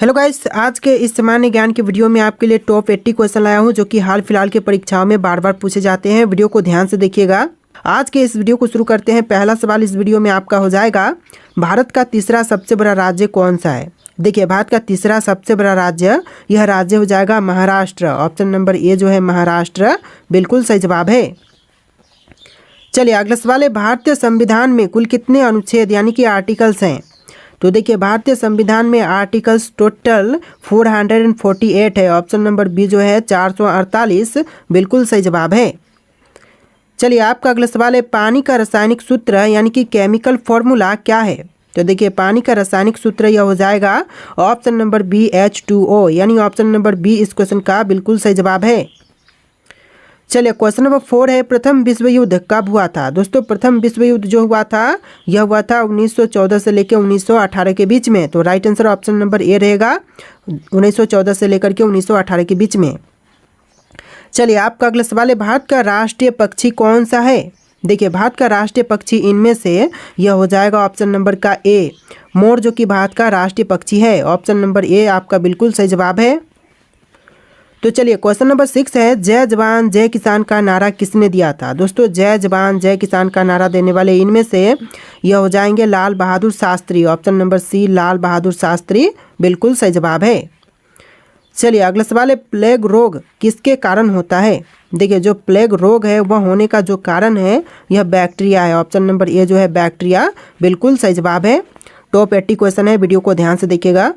Hello guys, आज के इस सामान्य ज्ञान के वीडियो में आपके लिए टॉप 80 क्वेश्चन लाया हूं जो कि हाल फिलहाल के परीक्षाओं में बार बार पूछे जाते हैं। वीडियो को ध्यान से देखिएगा। आज के इस वीडियो को शुरू करते हैं। पहला सवाल इस वीडियो में आपका हो जाएगा, भारत का तीसरा सबसे बड़ा राज्य कौन सा है। देखिए, भारत का तीसरा सबसे बड़ा राज्य, यह राज्य हो जाएगा महाराष्ट्र। ऑप्शन नंबर ए जो है महाराष्ट्र, बिल्कुल सही जवाब है। चलिए अगला सवाल है, भारतीय संविधान में कुल कितने अनुच्छेद यानी कि आर्टिकल्स हैं। तो देखिए, भारतीय संविधान में आर्टिकल्स टोटल 448 है। ऑप्शन नंबर बी जो है 448, बिल्कुल सही जवाब है। चलिए आपका अगला सवाल है, पानी का रासायनिक सूत्र यानी कि केमिकल फॉर्मूला क्या है। तो देखिए, पानी का रासायनिक सूत्र यह हो जाएगा ऑप्शन नंबर बी H2O, यानी ऑप्शन नंबर बी इस क्वेश्चन का बिल्कुल सही जवाब है। चलिए क्वेश्चन नंबर 4 है, प्रथम विश्व युद्ध कब हुआ था। दोस्तों, प्रथम विश्व युद्ध जो हुआ था यह हुआ था 1914 से लेकर 1918 के बीच में। तो right answer option number A रहेगा, 1914 से लेकर के 1918 के बीच में। चलिए आपका अगला सवाल है, भारत का राष्ट्रीय पक्षी कौन सा है। देखिए, भारत का राष्ट्रीय पक्षी इनमें से यह हो जाएगा ऑप्शन नंबर का ए, मोर, जो कि भारत का राष्ट्रीय पक्षी है। ऑप्शन नंबर ए आपका बिल्कुल सही जवाब है। तो चलिए क्वेश्चन नंबर 6 है, जय जवान जय किसान का नारा किसने दिया था। दोस्तों, जय जवान जय किसान का नारा देने वाले इनमें से यह हो जाएंगे लाल बहादुर शास्त्री। ऑप्शन नंबर सी लाल बहादुर शास्त्री, बिल्कुल सही जवाब है। चलिए अगला सवाल है, प्लेग रोग किसके कारण होता है। देखिए, जो प्लेग रोग है वह होने का जो कारण है यह बैक्टीरिया है। ऑप्शन नंबर ए जो है बैक्टीरिया, बिल्कुल सही जवाब है। टॉप 80 क्वेश्चन है, वीडियो को ध्यान से देखिएगा।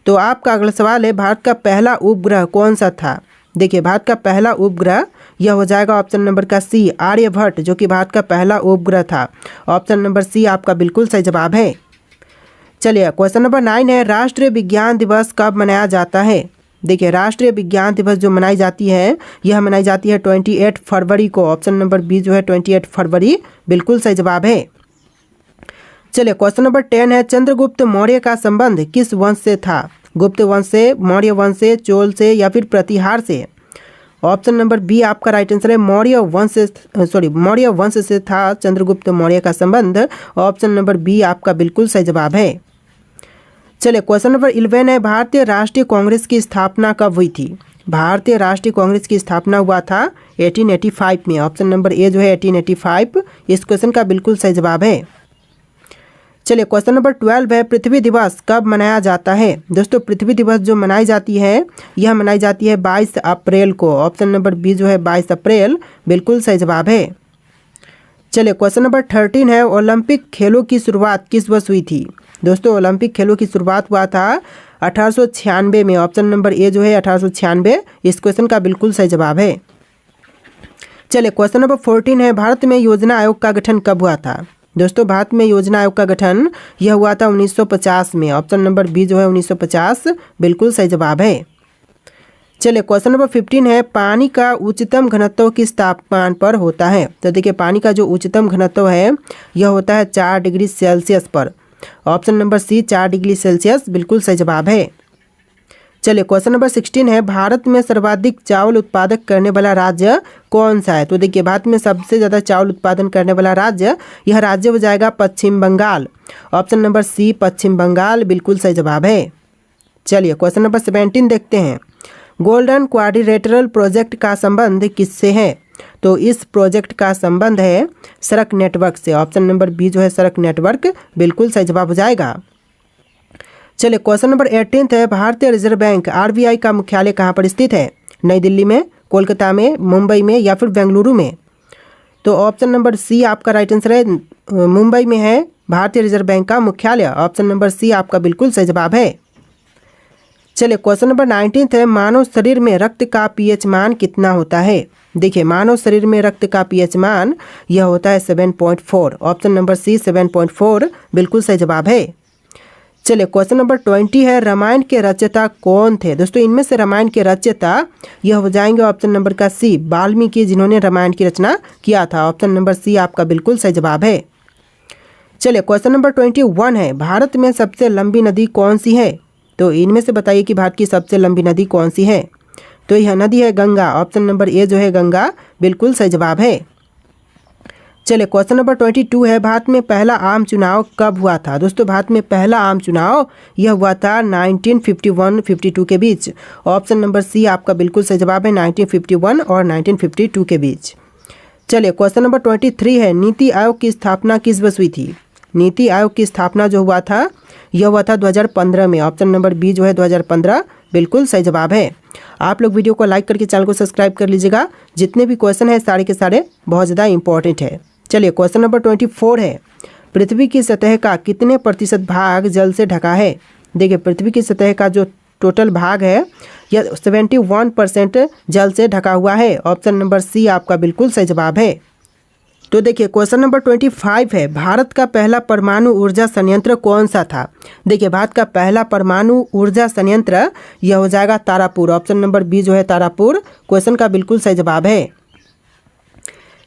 तो आपका अगला सवाल है, भारत का पहला उपग्रह कौन सा था। देखिए, भारत का पहला उपग्रह यह हो जाएगा ऑप्शन नंबर का सी आर्यभट्ट, जो कि भारत का पहला उपग्रह था। ऑप्शन नंबर सी आपका बिल्कुल सही जवाब है। चलिए क्वेश्चन नंबर 9 है, राष्ट्रीय विज्ञान दिवस कब मनाया जाता है। देखिए, राष्ट्रीय विज्ञान दिवस जो मनाई जाती है यह मनाई जाती है 28 फरवरी को। ऑप्शन नंबर बी जो है 28 फरवरी, बिल्कुल सही जवाब है। चलिए क्वेश्चन नंबर 10 है, चंद्रगुप्त मौर्य का संबंध किस वंश से था। गुप्त वंश से, मौर्य वंश से, चोल से या फिर प्रतिहार से। ऑप्शन नंबर बी आपका राइट आंसर है, मौर्य वंश से था चंद्रगुप्त मौर्य का संबंध। ऑप्शन नंबर बी आपका बिल्कुल सही जवाब है। चलिए क्वेश्चन नंबर 11 है, भारतीय राष्ट्रीय कांग्रेस की स्थापना कब हुई थी। भारतीय राष्ट्रीय कांग्रेस की स्थापना हुआ था 1885 में। ऑप्शन नंबर ए जो है 1885, इस क्वेश्चन का बिल्कुल सही जवाब है। चलिए क्वेश्चन नंबर 12 है, पृथ्वी दिवस कब मनाया जाता है। दोस्तों, पृथ्वी दिवस जो मनाई जाती है यह मनाई जाती है 22 अप्रैल को। ऑप्शन नंबर बी जो है 22 अप्रैल, बिल्कुल सही जवाब है। चलिए क्वेश्चन नंबर 13 है, ओलंपिक खेलों की शुरुआत किस वर्ष हुई थी। दोस्तों, ओलंपिक खेलों की शुरुआत हुआ था 1896 में। ऑप्शन नंबर ए जो है 1896, इस क्वेश्चन का बिल्कुल सही जवाब है। चलिए क्वेश्चन नंबर 14 है, भारत में योजना आयोग का गठन कब हुआ था। दोस्तों, भारत में योजना आयोग का गठन यह हुआ था 1950 में। ऑप्शन नंबर बी जो है 1950, बिल्कुल सही जवाब है। चलिए क्वेश्चन नंबर 15 है, पानी का उच्चतम घनत्व किस तापमान पर होता है। तो देखिए, पानी का जो उच्चतम घनत्व है यह होता है 4 डिग्री सेल्सियस पर। Option number C 4 degree Celsius, बिल्कुल सही जवाब है। चलिए क्वेश्चन नंबर 16 है, भारत में सर्वाधिक चावल उत्पादक करने वाला राज्य कौन सा है। तो देखिए, भारत में सबसे ज़्यादा चावल उत्पादन करने वाला राज्य, यह राज्य हो जाएगा पश्चिम बंगाल। ऑप्शन नंबर सी पश्चिम बंगाल, बिल्कुल सही जवाब है। चलिए क्वेश्चन नंबर 17 देखते हैं, गोल्डन क्वाड्रिलेटरल प्रोजेक्ट का संबंध किससे है। तो इस प्रोजेक्ट का संबंध है सड़क नेटवर्क से। ऑप्शन नंबर बी जो है सड़क नेटवर्क, बिल्कुल सही जवाब हो जाएगा। चलिए क्वेश्चन नंबर 18 है, भारतीय रिजर्व बैंक RBI का मुख्यालय कहाँ पर स्थित है। नई दिल्ली में, कोलकाता में, मुंबई में या फिर बेंगलुरु में। तो ऑप्शन नंबर सी आपका राइट आंसर है, मुंबई में है भारतीय रिजर्व बैंक का मुख्यालय। ऑप्शन नंबर सी आपका बिल्कुल सही जवाब है। चलिए क्वेश्चन नंबर 19 है, मानव शरीर में रक्त का pH मान कितना होता है। देखिए, मानव शरीर में रक्त का pH मान यह होता है 7.4। ऑप्शन नंबर सी 7.4, बिल्कुल सही जवाब है। चलिए क्वेश्चन नंबर 20 है, रामायण के रचयिता कौन थे। दोस्तों, इनमें से रामायण के रचयिता यह हो जाएंगे ऑप्शन नंबर का सी वाल्मीकि, जिन्होंने रामायण की रचना किया था। ऑप्शन नंबर सी आपका बिल्कुल सही जवाब है। चलिए क्वेश्चन नंबर 21 है, भारत में सबसे लंबी नदी कौन सी है। तो इनमें से बताइए कि भारत की सबसे लंबी नदी कौन सी है। तो यह नदी है गंगा। ऑप्शन नंबर ए जो है गंगा, बिल्कुल सही जवाब है। चलिए क्वेश्चन नंबर 22 है, भारत में पहला आम चुनाव कब हुआ था। दोस्तों भारत में पहला आम चुनाव यह हुआ था 1951-52 के बीच। ऑप्शन नंबर सी आपका बिल्कुल सही जवाब है, 1951 और 1952 के बीच। चलिए क्वेश्चन नंबर 23 है, नीति आयोग की स्थापना किस वर्ष हुई थी। नीति आयोग की स्थापना जो हुआ था यह हुआ था 2015 में। ऑप्शन नंबर बी जो है 2015 बिल्कुल सही जवाब है। आप लोग वीडियो को लाइक करके चैनल को सब्सक्राइब कर लीजिएगा। जितने भी क्वेश्चन है सारे के सारे बहुत ज़्यादा इंपॉर्टेंट है। चलिए क्वेश्चन नंबर 24 है, पृथ्वी की सतह का कितने प्रतिशत भाग जल से ढका है। देखिए पृथ्वी की सतह का जो टोटल भाग है यह 71% जल से ढका हुआ है। ऑप्शन नंबर सी आपका बिल्कुल सही जवाब है। तो देखिए क्वेश्चन नंबर 25 है, भारत का पहला परमाणु ऊर्जा संयंत्र कौन सा था। देखिए भारत का पहला परमाणु ऊर्जा संयंत्र यह हो जाएगा तारापुर। ऑप्शन नंबर बी जो है तारापुर क्वेश्चन का बिल्कुल सही जवाब है।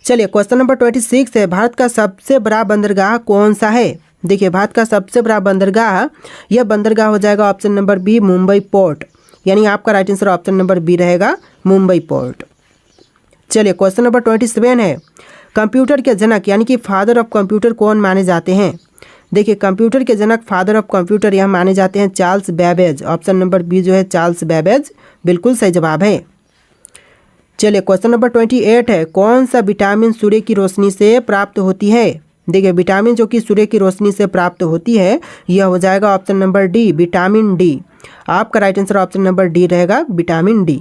चलिए क्वेश्चन नंबर 26 है, भारत का सबसे बड़ा बंदरगाह कौन सा है। देखिए भारत का सबसे बड़ा बंदरगाह यह बंदरगाह हो जाएगा option number B Mumbai port, यानी आपका right answer option number B रहेगा मुंबई पोर्ट। चलिए क्वेश्चन नंबर 27 है, कंप्यूटर के जनक यानी कि फादर ऑफ कंप्यूटर कौन माने जाते हैं। देखिए कंप्यूटर के जनक फादर ऑफ कंप्यूटर यह माने जाते हैं Charles Babbage. Option number B जो है चार्ल्स बेबेज बिल्कुल सही जवाब है। चलिए क्वेश्चन नंबर 28 है, कौन सा विटामिन सूर्य की रोशनी से प्राप्त होती है। देखिए विटामिन जो कि सूर्य की रोशनी से प्राप्त होती है यह हो जाएगा option number D vitamin D. आपका right answer option number D रहेगा विटामिन डी।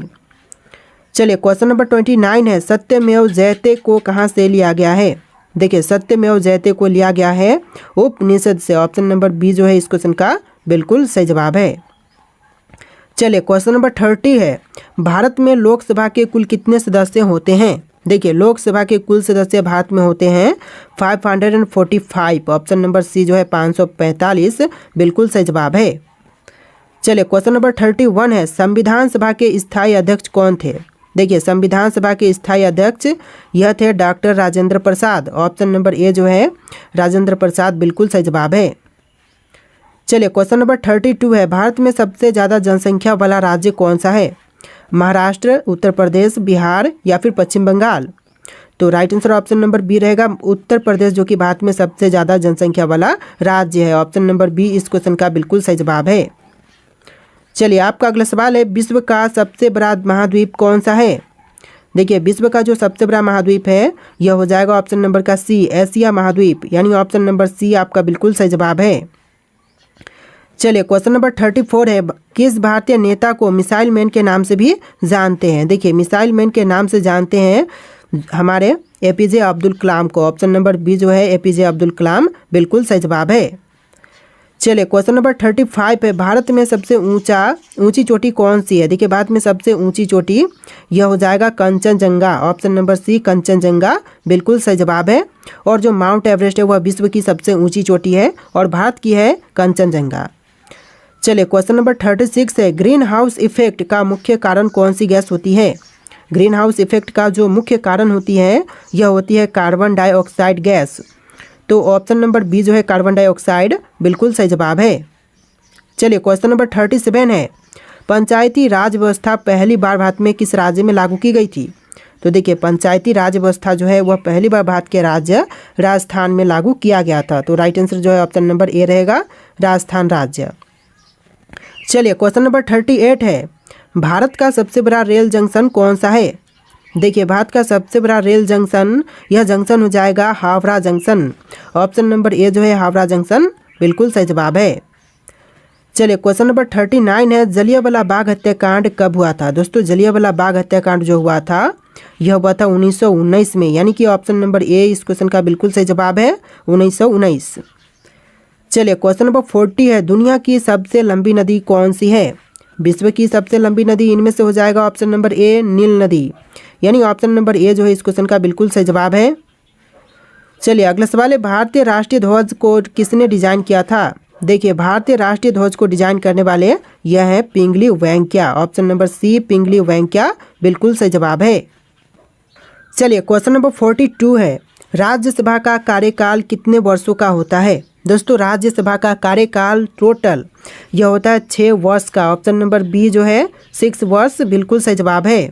चलिए क्वेश्चन नंबर 29 है, सत्यमेव जयते को कहाँ से लिया गया है। देखिए सत्यमेव जयते को लिया गया है उपनिषद से। ऑप्शन नंबर बी जो है इस क्वेश्चन का बिल्कुल सही जवाब है। चलिए क्वेश्चन नंबर 30 है, भारत में लोकसभा के कुल कितने सदस्य होते हैं। देखिए लोकसभा के कुल सदस्य भारत में होते हैं 545। ऑप्शन नंबर सी जो है 545 बिल्कुल सही जवाब है। चलिए क्वेश्चन नंबर 31 है, संविधान सभा के स्थायी अध्यक्ष कौन थे। देखिए संविधान सभा के स्थायी अध्यक्ष यह थे doctor Rajendra Prasad. Option number A जो है राजेंद्र प्रसाद बिल्कुल सही जवाब है। चलिए क्वेश्चन नंबर 32 है, भारत में सबसे ज़्यादा जनसंख्या वाला राज्य कौन सा है। महाराष्ट्र, उत्तर प्रदेश, बिहार या फिर पश्चिम बंगाल। तो right answer option number B रहेगा उत्तर प्रदेश, जो कि भारत में सबसे ज़्यादा जनसंख्या वाला राज्य है। ऑप्शन नंबर बी इस क्वेश्चन का बिल्कुल सही जवाब है। चलिए आपका अगला सवाल है, विश्व का सबसे बड़ा महाद्वीप कौन सा है। देखिए विश्व का जो सबसे बड़ा महाद्वीप है यह हो जाएगा ऑप्शन नंबर का सी एशिया महाद्वीप, यानी ऑप्शन नंबर सी आपका बिल्कुल सही जवाब है। चलिए क्वेश्चन नंबर 34 है, किस भारतीय नेता को मिसाइल मैन के नाम से भी जानते हैं। देखिए मिसाइल मैन के नाम से जानते हैं हमारे एपीजे अब्दुल कलाम को। ऑप्शन नंबर बी जो है एपीजे अब्दुल कलाम बिल्कुल सही जवाब है। चलिए क्वेश्चन नंबर 35 है, भारत में सबसे ऊंची चोटी कौन सी है। देखिए भारत में सबसे ऊंची चोटी यह हो जाएगा Kanchenjunga. Option number C Kanchenjunga बिल्कुल सही जवाब है। और जो माउंट एवरेस्ट है वह विश्व की सबसे ऊंची चोटी है और भारत की है कंचनजंगा। चलिए क्वेश्चन नंबर 36 है, ग्रीन हाउस इफेक्ट का मुख्य कारण कौन सी गैस होती है। ग्रीन हाउस इफेक्ट का जो मुख्य कारण होती है यह होती है कार्बन डाइऑक्साइड गैस। तो ऑप्शन नंबर बी जो है कार्बन डाइऑक्साइड बिल्कुल सही जवाब है। चलिए क्वेश्चन नंबर 37 है, पंचायती राज व्यवस्था पहली बार भारत में किस राज्य में लागू की गई थी। तो देखिए पंचायती राज व्यवस्था जो है वह पहली बार भारत के राज्य राजस्थान में लागू किया गया था। तो राइट आंसर जो है ऑप्शन नंबर ए रहेगा राजस्थान राज्य। चलिए क्वेश्चन नंबर 38 है, भारत का सबसे बड़ा रेल जंक्शन कौन सा है। देखिए भारत का सबसे बड़ा रेल जंक्शन यह जंक्शन हो जाएगा Howrah junction. Option number A जो है हावड़ा जंक्शन बिल्कुल सही जवाब है। चलिए क्वेश्चन नंबर 39 है, जलियांवाला बाग हत्याकांड कब हुआ था। दोस्तों जलियांवाला बाग हत्याकांड जो हुआ था यह हुआ था 1919 में, यानी कि ऑप्शन नंबर ए इस क्वेश्चन का बिल्कुल सही जवाब है 1919। चलिए क्वेश्चन नंबर 40 है, दुनिया की सबसे लंबी नदी कौन सी है। विश्व की सबसे लंबी नदी इनमें से हो जाएगा ऑप्शन नंबर ए नील नदी, यानी ऑप्शन नंबर ए जो है इस क्वेश्चन का बिल्कुल सही जवाब है। चलिए अगला सवाल है, भारतीय राष्ट्रीय ध्वज को किसने डिजाइन किया था। देखिए भारतीय राष्ट्रीय ध्वज को डिजाइन करने वाले यह है पिंगली वेंकैया। ऑप्शन नंबर सी पिंगली वेंकैया बिल्कुल सही जवाब है। चलिए क्वेश्चन नंबर 42 है, राज्यसभा का कार्यकाल कितने वर्षों का होता है। दोस्तों राज्यसभा का कार्यकाल टोटल यह होता है 6 वर्ष का। ऑप्शन नंबर बी जो है 6 वर्ष बिल्कुल सही जवाब है।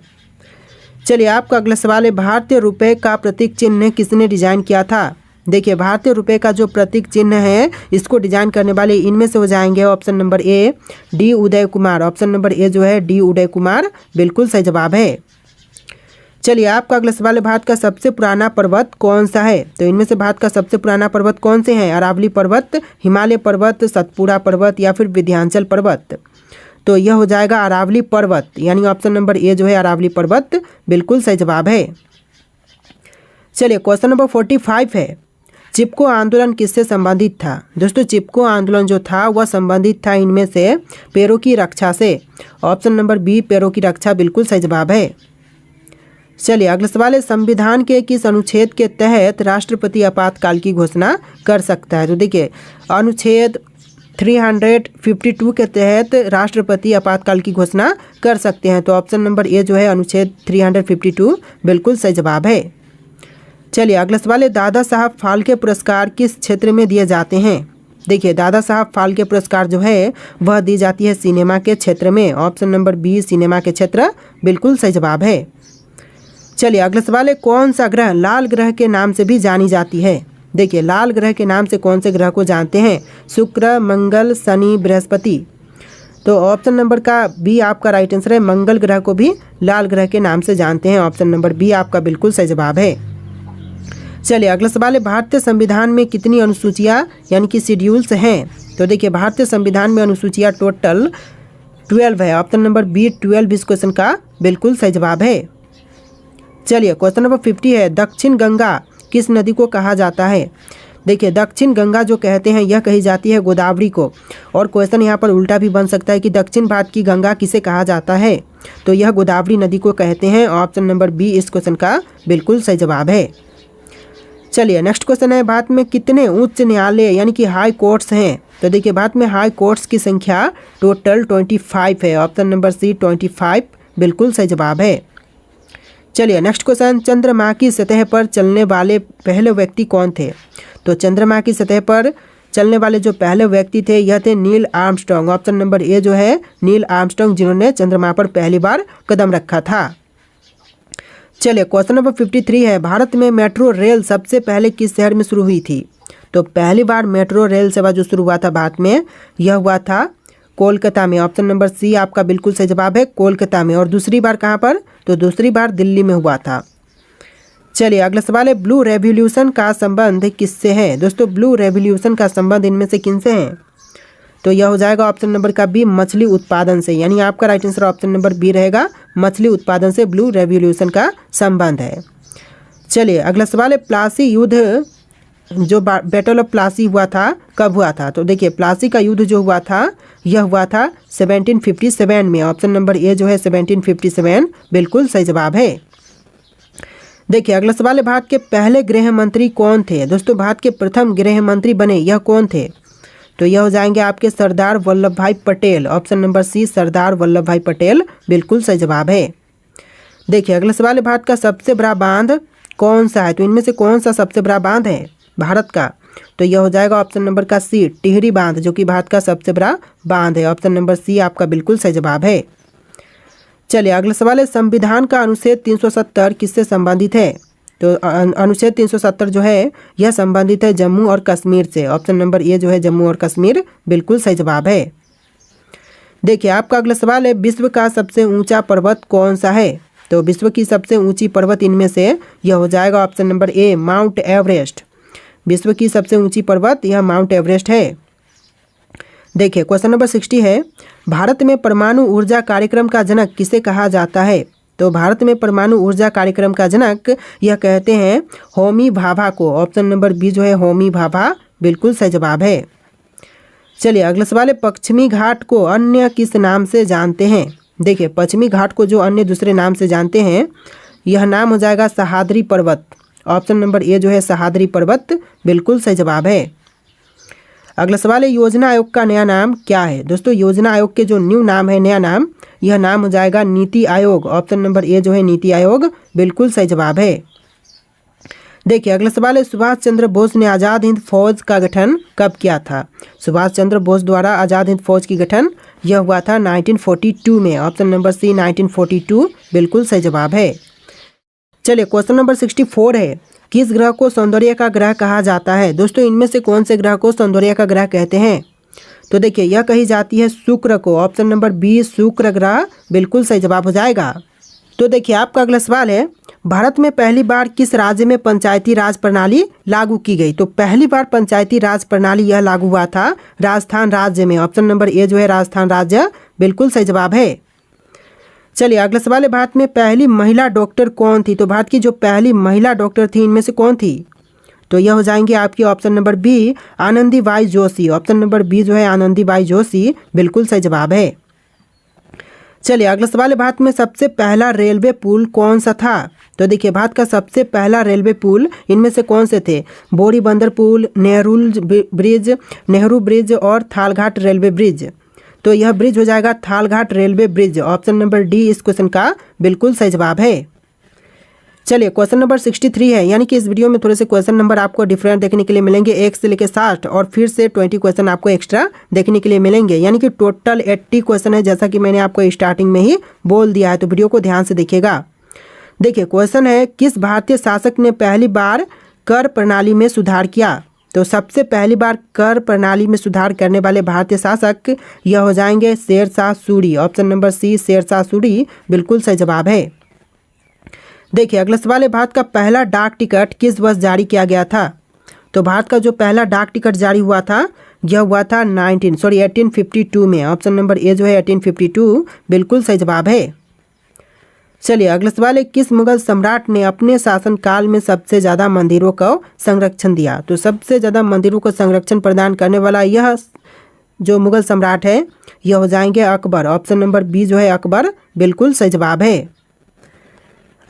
चलिए आपका अगला सवाल है, भारतीय रुपए का प्रतीक चिन्ह किसने डिजाइन किया था। देखिए भारतीय रुपए का जो प्रतीक चिन्ह है इसको डिजाइन करने वाले इनमें से हो जाएंगे option number A D Uday Kumar. Option number A जो है डी उदय कुमार बिल्कुल सही जवाब है। चलिए आपका अगला सवाल है, भारत का सबसे पुराना पर्वत कौन सा है। तो इनमें से भारत का सबसे पुराना पर्वत कौन से हैं, अरावली पर्वत, हिमालय पर्वत, सतपुड़ा पर्वत या फिर विंध्याचल पर्वत। तो यह हो जाएगा अरावली पर्वत, यानी ऑप्शन नंबर ए जो है अरावली पर्वत बिल्कुल सही जवाब है। चलिए क्वेश्चन नंबर 45 है, चिपको आंदोलन किससे संबंधित था। दोस्तों चिपको आंदोलन जो था वह संबंधित था इनमें से पेड़ों की रक्षा से। ऑप्शन नंबर बी पेड़ों की रक्षा बिल्कुल सही जवाब है। चलिए अगला सवाल है, संविधान के किस अनुच्छेद के तहत राष्ट्रपति आपातकाल की घोषणा कर सकता है। तो देखिए अनुच्छेद 352 के तहत राष्ट्रपति आपातकाल की घोषणा कर सकते हैं। तो ऑप्शन नंबर ए जो है अनुच्छेद 352 बिल्कुल सही जवाब है। चलिए अगला सवाल है, दादा साहब फाल्के पुरस्कार किस क्षेत्र में दिए जाते हैं। देखिए दादा साहब फाल्के पुरस्कार जो है वह दी जाती है सिनेमा के क्षेत्र में। ऑप्शन नंबर बी सिनेमा के क्षेत्र बिल्कुल सही जवाब है। चलिए अगला सवाल है, कौन सा ग्रह लाल ग्रह के नाम से भी जानी जाती है। देखिए लाल ग्रह के नाम से कौन से ग्रह को जानते हैं, शुक्र, मंगल, शनि, बृहस्पति। तो ऑप्शन नंबर का बी आपका राइट आंसर है, मंगल ग्रह को भी लाल ग्रह के नाम से जानते हैं। ऑप्शन नंबर बी आपका बिल्कुल सही जवाब है। चलिए अगला सवाल है, भारतीय संविधान में कितनी अनुसूचियाँ यानी कि शेड्यूल्स हैं। तो देखिए भारतीय संविधान में अनुसूचियाँ टोटल 12 है। ऑप्शन नंबर बी 12 इस क्वेश्चन का बिल्कुल सही जवाब है। चलिए क्वेश्चन नंबर 50 है, दक्षिण गंगा किस नदी को कहा जाता है। देखिए दक्षिण गंगा जो कहते हैं यह कही जाती है गोदावरी को। और क्वेश्चन यहाँ पर उल्टा भी बन सकता है कि दक्षिण भारत की गंगा किसे कहा जाता है। तो यह गोदावरी नदी को कहते हैं। ऑप्शन नंबर बी इस क्वेश्चन का बिल्कुल सही जवाब है। चलिए नेक्स्ट क्वेश्चन है, भारत में कितने उच्च न्यायालय यानी कि हाई कोर्ट्स हैं। तो देखिए भारत में हाई कोर्ट्स की संख्या टोटल 25 है। ऑप्शन नंबर सी 25 बिल्कुल सही जवाब है। चलिए नेक्स्ट क्वेश्चन, चंद्रमा की सतह पर चलने वाले पहले व्यक्ति कौन थे। तो चंद्रमा की सतह पर चलने वाले जो पहले व्यक्ति थे यह थे Neil Armstrong. Option number A जो है नील आर्मस्ट्रांग जिन्होंने चंद्रमा पर पहली बार कदम रखा था। चलिए क्वेश्चन नंबर 53 है, भारत में मेट्रो रेल सबसे पहले किस शहर में शुरू हुई थी। तो पहली बार मेट्रो रेल सेवा जो शुरू हुआ था भारत में यह हुआ था कोलकाता में। ऑप्शन नंबर सी आपका बिल्कुल सही जवाब है, कोलकाता में। और दूसरी बार कहाँ पर, तो दूसरी बार दिल्ली में हुआ था। चलिए अगला सवाल है, ब्लू रेवोल्यूशन का संबंध किससे है। दोस्तों ब्लू रेवोल्यूशन का संबंध इनमें से किनसे है। तो यह हो जाएगा ऑप्शन नंबर का बी मछली उत्पादन से, यानी आपका right answer option number B रहेगा, मछली उत्पादन से ब्लू रेवोल्यूशन का संबंध है। चलिए अगला सवाल है, प्लासी युद्ध जो बैटल ऑफ प्लासी हुआ था कब हुआ था। तो देखिए प्लासी का युद्ध जो हुआ था यह हुआ था 1757 में। ऑप्शन नंबर ए जो है 1757 बिल्कुल सही जवाब है। देखिए अगला सवाल है, भारत के पहले गृह मंत्री कौन थे। दोस्तों भारत के प्रथम गृह मंत्री बने यह कौन थे। तो यह हो जाएंगे आपके सरदार वल्लभ भाई पटेल। ऑप्शन नंबर सी सरदार वल्लभ भाई पटेल बिल्कुल सही जवाब है। देखिए अगला सवाल है, भारत का सबसे बड़ा बांध कौन सा है। तो इनमें से कौन सा सबसे बड़ा बांध है भारत का। तो यह हो जाएगा ऑप्शन नंबर का सी टिहरी बांध, जो कि भारत का सबसे बड़ा बांध है। ऑप्शन नंबर सी आपका बिल्कुल सही जवाब है। चलिए अगला सवाल है, संविधान का अनुच्छेद 370 किससे संबंधित है। तो अनुच्छेद 370 जो है यह संबंधित है जम्मू और कश्मीर से। ऑप्शन नंबर ए जो है जम्मू और कश्मीर बिल्कुल सही जवाब है। देखिए आपका अगला सवाल है, विश्व का सबसे ऊंचा पर्वत कौन सा है। तो विश्व की सबसे ऊंची पर्वत इनमें से यह हो जाएगा option number A mount Everest. विश्व की सबसे ऊंची पर्वत यह माउंट एवरेस्ट है। देखिए क्वेश्चन नंबर 60 है, भारत में परमाणु ऊर्जा कार्यक्रम का जनक किसे कहा जाता है। तो भारत में परमाणु ऊर्जा कार्यक्रम का जनक यह कहते हैं होमी भाभा को। ऑप्शन नंबर बी जो है होमी भाभा बिल्कुल सही जवाब है। चलिए अगला सवाल है, पश्चिमी घाट को अन्य किस नाम से जानते हैं। देखिए पश्चिमी घाट को जो अन्य दूसरे नाम से जानते हैं यह नाम हो जाएगा सह्याद्री पर्वत। ऑप्शन नंबर ए जो है सह्याद्री पर्वत बिल्कुल सही जवाब है। अगला सवाल है, योजना आयोग का नया नाम क्या है। दोस्तों योजना आयोग के जो न्यू नाम है नया नाम यह नाम हो जाएगा NITI Aayog. Option number A जो है नीति आयोग बिल्कुल सही जवाब है। देखिए अगला सवाल है, सुभाष चंद्र बोस ने आज़ाद हिंद फौज का गठन कब किया था। सुभाष चंद्र बोस द्वारा आज़ाद हिंद फौज की गठन यह हुआ था 1942 में। ऑप्शन नंबर सी 1942 बिल्कुल सही जवाब है। चलिए क्वेश्चन नंबर 64 है, किस ग्रह को सौंदर्य का ग्रह कहा जाता है। दोस्तों इनमें से कौन से ग्रह को सौंदर्य का ग्रह कहते हैं। तो देखिए यह कही जाती है शुक्र को। ऑप्शन नंबर बी शुक्र ग्रह बिल्कुल सही जवाब हो जाएगा। तो देखिए आपका अगला सवाल है, भारत में पहली बार किस राज्य में पंचायती राज प्रणाली लागू की गई। तो पहली बार पंचायती राज प्रणाली यह लागू हुआ था राजस्थान राज्य में। ऑप्शन नंबर ए जो है राजस्थान राज्य बिल्कुल सही जवाब है। चलिए अगला सवाल है, भारत में पहली महिला डॉक्टर कौन थी। तो भारत की जो पहली महिला डॉक्टर थी इनमें से कौन थी। तो यह हो जाएंगे आपकी option number B Anandibai Joshi. Option number B जो है आनंदीबाई जोशी बिल्कुल सही जवाब है। चलिए अगला सवाल है, भारत में सबसे पहला रेलवे पुल कौन सा था। तो देखिए भारत का सबसे पहला रेलवे पुल इनमें से कौन से थे। बोरी बंदर पुल, नेहरू ब्रिज और थालघाट रेलवे ब्रिज। तो यह ब्रिज हो जाएगा Thalghat railway bridge. Option number D इस क्वेश्चन का बिल्कुल सही जवाब है। चलिए क्वेश्चन नंबर 63 है, यानी कि इस वीडियो में थोड़े से क्वेश्चन नंबर आपको डिफरेंट देखने के लिए मिलेंगे। 1 से लेकर 60 और फिर से 20 क्वेश्चन आपको एक्स्ट्रा देखने के लिए मिलेंगे, यानी कि टोटल 80 क्वेश्चन है, जैसा कि मैंने आपको स्टार्टिंग में ही बोल दिया है। तो वीडियो को ध्यान से देखिएगा। देखिए क्वेश्चन है, किस भारतीय शासक ने पहली बार कर प्रणाली में सुधार किया। तो सबसे पहली बार कर प्रणाली में सुधार करने वाले भारतीय शासक यह हो जाएंगे Sher Shah Suri. Option number C Sher Shah Suri बिल्कुल सही जवाब है। देखिए अगला सवाल है, भारत का पहला डाक टिकट किस वर्ष जारी किया गया था। तो भारत का जो पहला डाक टिकट जारी हुआ था यह हुआ था 1852 में। ऑप्शन नंबर ए जो है 1852 बिल्कुल सही जवाब है। चलिए अगला सवाल है, किस मुगल सम्राट ने अपने शासनकाल में सबसे ज़्यादा मंदिरों को संरक्षण दिया। तो सबसे ज़्यादा मंदिरों को संरक्षण प्रदान करने वाला यह जो मुगल सम्राट है यह हो जाएंगे अकबर। ऑप्शन नंबर बी जो है अकबर बिल्कुल सही जवाब है।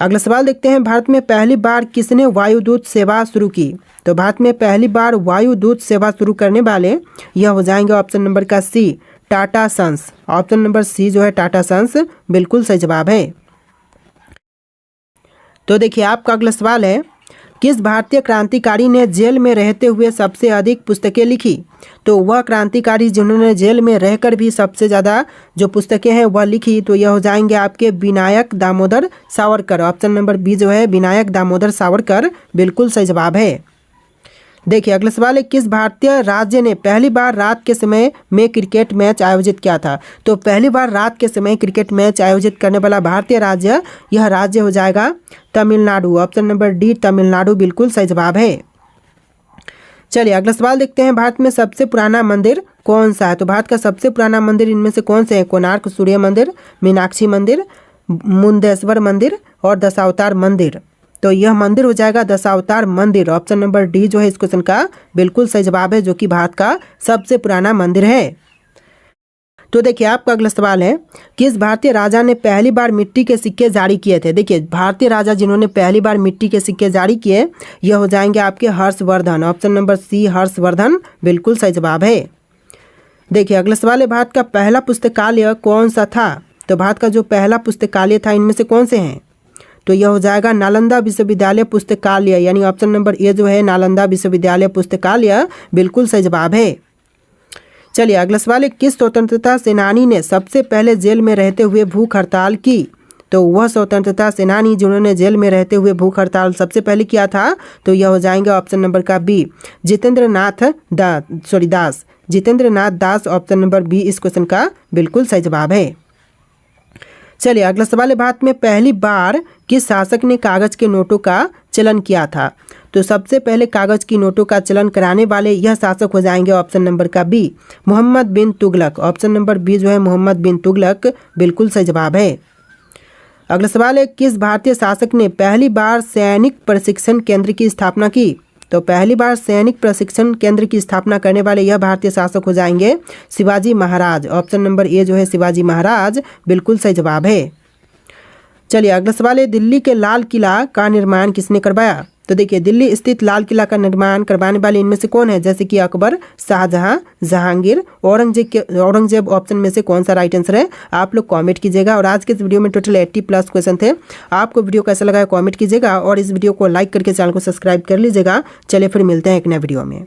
अगला सवाल देखते हैं, भारत में पहली बार किसने वायुदूत सेवा शुरू की। तो भारत में पहली बार वायुदूत सेवा शुरू करने वाले यह हो जाएंगे ऑप्शन नंबर का C Tata Sons. Option number C जो है टाटा सन्स बिल्कुल सही जवाब है। तो देखिए आपका अगला सवाल है, किस भारतीय क्रांतिकारी ने जेल में रहते हुए सबसे अधिक पुस्तकें लिखी। तो वह क्रांतिकारी जिन्होंने जेल में रहकर भी सबसे ज़्यादा जो पुस्तकें हैं वह लिखी, तो यह हो जाएंगे आपके Vinayak Damodar Savarkar. Option number B जो है विनायक दामोदर सावरकर बिल्कुल सही जवाब है। देखिए अगला सवाल है, किस भारतीय राज्य ने पहली बार रात के समय में क्रिकेट मैच आयोजित किया था। तो पहली बार रात के समय क्रिकेट मैच आयोजित करने वाला भारतीय राज्य यह राज्य हो जाएगा Tamil Nadu. Option number D Tamil Nadu बिल्कुल सही जवाब है। चलिए अगला सवाल देखते हैं, भारत में सबसे पुराना मंदिर कौन सा है। तो भारत का सबसे पुराना मंदिर इनमें से कौन से हैं। कोणार्क सूर्य मंदिर, मीनाक्षी मंदिर, मुंदेश्वर मंदिर और दशावतार मंदिर। तो यह मंदिर हो जाएगा दशावतार मंदिर। ऑप्शन नंबर डी जो है इस क्वेश्चन का बिल्कुल सही जवाब है, जो कि भारत का सबसे पुराना मंदिर है। तो देखिए आपका अगला सवाल है, किस भारतीय राजा ने पहली बार मिट्टी के सिक्के जारी किए थे। देखिए भारतीय राजा जिन्होंने पहली बार मिट्टी के सिक्के जारी किए यह हो जाएंगे आपके Harshvardhan. Option number C Harshvardhan बिल्कुल सही जवाब है। देखिए अगला सवाल है, भारत का पहला पुस्तकालय कौन सा था। तो भारत का जो पहला पुस्तकालय था इनमें से कौन से हैं। तो यह हो जाएगा नालंदा विश्वविद्यालय पुस्तकालय, यानी ऑप्शन नंबर ए जो है नालंदा विश्वविद्यालय पुस्तकालय बिल्कुल सही जवाब है। चलिए अगला सवाल है, किस स्वतंत्रता सेनानी ने सबसे पहले जेल में रहते हुए भूख हड़ताल की। तो वह स्वतंत्रता सेनानी जिन्होंने जेल में रहते हुए भूख हड़ताल सबसे पहले किया था तो यह हो जाएंगे ऑप्शन नंबर का बी जितेंद्र नाथ दास। ऑप्शन नंबर बी इस क्वेश्चन का बिल्कुल सही जवाब है। चलिए अगला सवाल है, भारत में पहली बार किस शासक ने कागज के नोटों का चलन किया था। तो सबसे पहले कागज की नोटों का चलन कराने वाले यह शासक हो जाएंगे ऑप्शन नंबर का बी मोहम्मद बिन तुगलक। ऑप्शन नंबर बी जो है मोहम्मद बिन तुगलक बिल्कुल सही जवाब है। अगला सवाल है, किस भारतीय शासक ने पहली बार सैनिक प्रशिक्षण केंद्र की स्थापना की। तो पहली बार सैनिक प्रशिक्षण केंद्र की स्थापना करने वाले यह भारतीय शासक हो जाएंगे Shivaji Maharaj. Option number A जो है शिवाजी महाराज बिल्कुल सही जवाब है। चलिए अगला सवाल है, दिल्ली के लाल किला का निर्माण किसने करवाया। तो देखिए दिल्ली स्थित लाल किला का निर्माण करवाने वाले इनमें से कौन है, जैसे कि अकबर, शाहजहां, जहांगीर, औरंगजेब। ऑप्शन में से कौन सा राइट आंसर है आप लोग कमेंट कीजिएगा। और आज के इस वीडियो में टोटल 80+ क्वेश्चन थे। आपको वीडियो कैसा लगा कमेंट कीजिएगा और इस वीडियो को लाइक करके चैनल को सब्सक्राइब कर लीजिएगा। चलिए फिर मिलते हैं एक नए वीडियो में।